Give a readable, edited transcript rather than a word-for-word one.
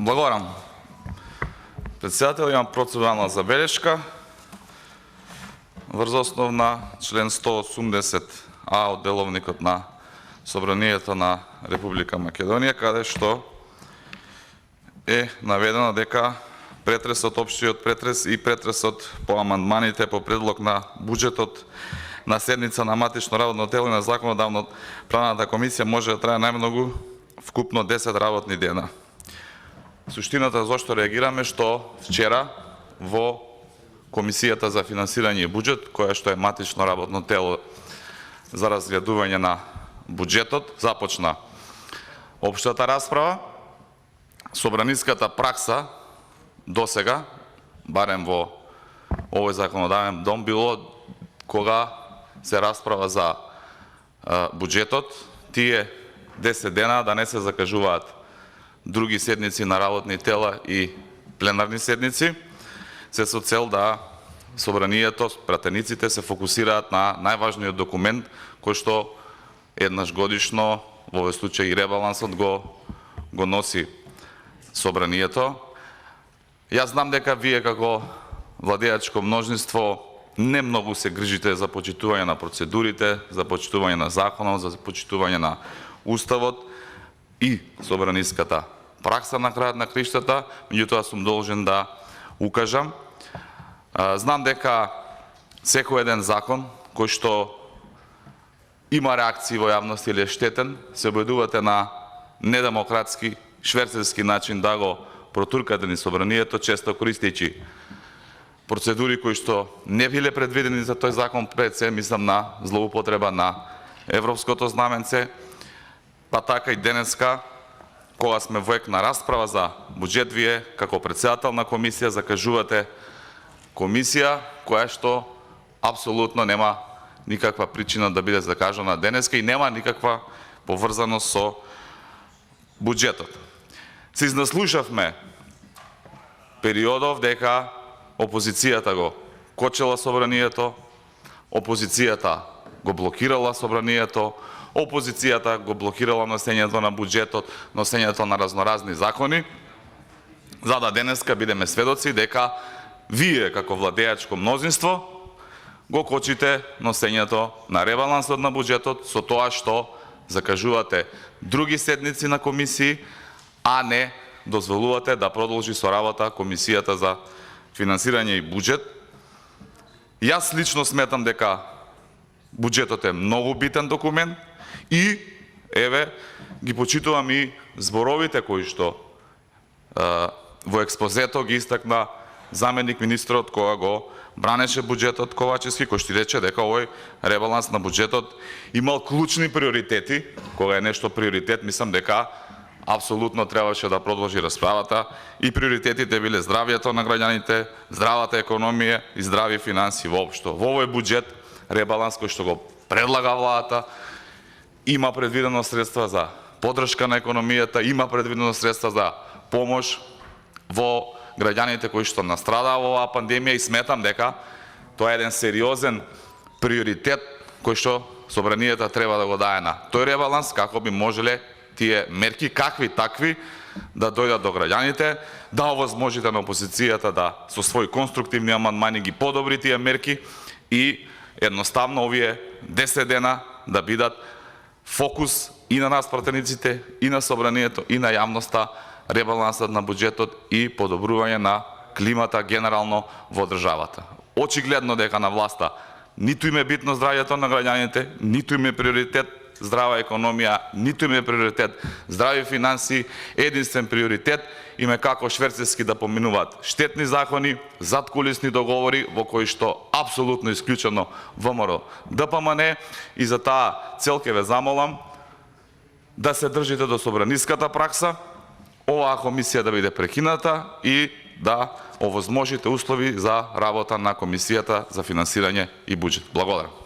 Благодарам. Председател, имам процедурална забележка. Врз основ на член 180а од Деловникот на Собранието на Република Македонија, каде што е наведено дека претресот, општиот претрес и претресот по амандманите по предлог на буџетот на седница на матично работно тело и на законодавно правната комисија може да трае најмногу вкупно 10 работни дена. Суштината зашто реагираме што вчера во Комисијата за финансирање и буџет, која што е матично работно тело за разгледување на буџетот, започна општата расправа. Собраниската пракса досега, барем во овој законодавен дом, било кога се расправа за буџетот, тие 10 дена да не се закажуваат други седници на работни тела и пленарни седници, се со цел да собранието, пратениците се фокусираат на најважниот документ кој што еднаш годишно, во овој случај и ребалансот го носи собранието. Јас знам дека вие како владеачко множинство не многу се грижите за почитување на процедурите, за почитување на законот, за почитување на уставот и собраниската пракса на крајот на криштата, меѓутоа сум должен да укажам. Знам дека секој еден закон кој што има реакции во јавност или е штетен, се обидувате на недемократски, шверцерски начин да го протуркате ни собранието, често користејќи процедури кои што не биле предвидени за тој закон, пред се мислам на злоупотреба на европското знаменце, па така и денеска, кога сме во ек на расправа за буџет, вие како председател на комисија закажувате комисија која што апсолутно нема никаква причина да биде закажана денеска и нема никаква поврзаност со буџетот. Се изнаслушавме периодов дека опозицијата го кочела собранието, опозицијата го блокирала собранието, опозицијата го блокирала носењето на буџетот, носењето на разноразни закони, за да денеска бидеме сведоци дека вие како владеачко мнозинство го кочите носењето на ребалансот на буџетот со тоа што закажувате други седници на комисии, а не дозволувате да продолжи со работа Комисијата за финансирање и буџет. Јас лично сметам дека буџетот е многу битен документ и еве ги почитувам и зборовите кои што во експозето ги истакна заменик министрот кога го бранеше буџетот Ковачевски, кој што рече дека овој ребаланс на буџетот имал клучни приоритети. Кога е нешто приоритет, мислам дека апсолутно требаше да продолжи расправата и приоритетите биле здравјето на граѓаните, здравата економија и здрави финанси воопшто. Во овој буџет, ребаланс кој што го предлага владата, има предвидено средства за поддршка на економијата, има предвидено средства за помош во граѓаните кои што настрадаа во оваа пандемија и сметам дека тоа е еден сериозен приоритет кој што собранието треба да го дае на тој ребаланс, како би можеле тие мерки, какви такви, да дојдат до граѓаните, да овозможите на опозицијата да со своји конструктивни амандмани ги подобри тие мерки и едноставно овие 10 дена да бидат фокус и на нас пратениците, и на собранието, и на јавноста, ребалансот на буџетот и подобрување на климата генерално во државата. Очигледно дека на власта ниту им е битно здравјето на граѓаните, ниту им е приоритет здрава економија, ниту им е приоритет здрави финанси, единствен приоритет им е како шверцерски да поминуваат штетни закони, задкулисни договори во кои што апсолутно исклучено ВМРО ДПМН, и за таа цел ќе ве замолам да се држите до собраниската пракса, оваа комисија да биде прекината и да овозможите услови за работа на Комисијата за финансирање и буџет. Благодарам.